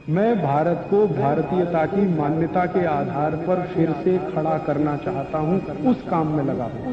मैं भारत को भारतीयता की मान्यता के आधार पर फिर से खड़ा करना चाहता हूं, उस काम में लगा हूं।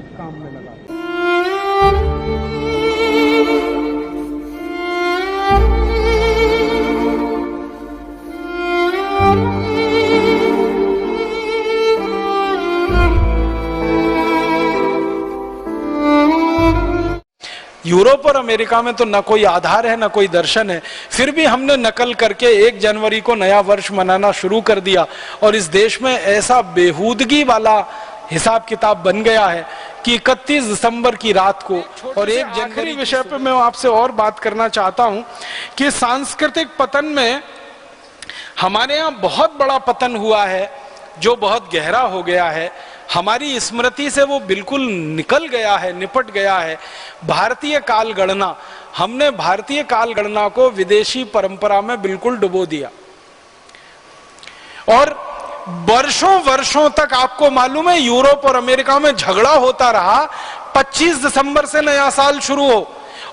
यूरोप और अमेरिका में तो न कोई आधार है न कोई दर्शन है, फिर भी हमने नकल करके 1 जनवरी को नया वर्ष मनाना शुरू कर दिया और इस देश में ऐसा बेहूदगी वाला हिसाब किताब बन गया है कि 31 दिसंबर की रात को और 1 जनवरी विषय पे मैं आपसे और बात करना चाहता हूं कि सांस्कृतिक पतन में हमारे यहाँ बहुत बड़ा पतन हुआ है जो बहुत गहरा हो गया है। हमारी स्मृति से वो बिल्कुल निकल गया है, निपट गया है। भारतीय काल गणना, हमने भारतीय काल गणना को विदेशी परंपरा में बिल्कुल डुबो दिया और वर्षों वर्षों तक आपको मालूम है यूरोप और अमेरिका में झगड़ा होता रहा। 25 दिसंबर से नया साल शुरू हो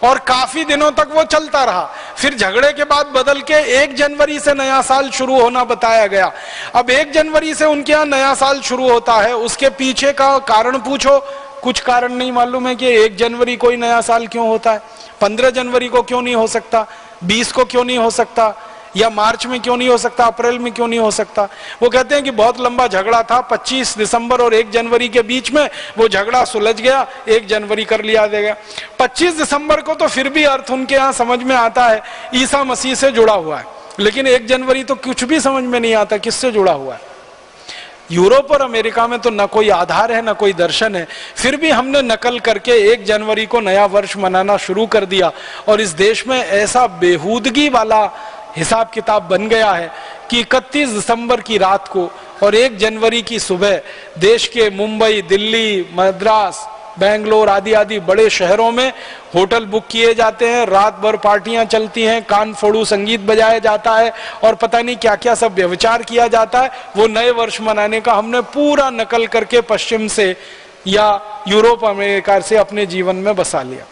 और काफी दिनों तक वो चलता रहा, फिर झगड़े के बाद बदल के 1 जनवरी से नया साल शुरू होना बताया गया। अब 1 जनवरी से उनके यहाँ नया साल शुरू होता है, उसके पीछे का कारण पूछो, कुछ कारण नहीं मालूम है कि 1 जनवरी को ही नया साल क्यों होता है, 15 जनवरी को क्यों नहीं हो सकता, 20 को क्यों नहीं हो सकता, या मार्च में क्यों नहीं हो सकता, अप्रैल में क्यों नहीं हो सकता। वो कहते हैं कि बहुत लंबा झगड़ा था 25 दिसंबर और 1 जनवरी के बीच में, वो झगड़ा सुलझ गया, 1 जनवरी कर लिया गया। 25 दिसंबर को तो फिर भी अर्थ उनके यहाँ समझ में आता है, ईसा मसीह से जुड़ा हुआ है, लेकिन 1 जनवरी तो कुछ भी समझ में नहीं आता किससे जुड़ा हुआ है। यूरोप और अमेरिका में तो न कोई आधार है न कोई दर्शन है, फिर भी हमने नकल करके 1 जनवरी को नया वर्ष मनाना शुरू कर दिया और इस देश में ऐसा बेहूदगी वाला हिसाब किताब बन गया है कि 31 दिसंबर की रात को और 1 जनवरी की सुबह देश के मुंबई, दिल्ली, मद्रास, बेंगलोर आदि आदि बड़े शहरों में होटल बुक किए जाते हैं, रात भर पार्टियां चलती हैं, कान फोड़ू संगीत बजाया जाता है और पता नहीं क्या क्या सब व्यभिचार किया जाता है। वो नए वर्ष मनाने का हमने पूरा नकल करके पश्चिम से या यूरोप अमेरिका से अपने जीवन में बसा लिया।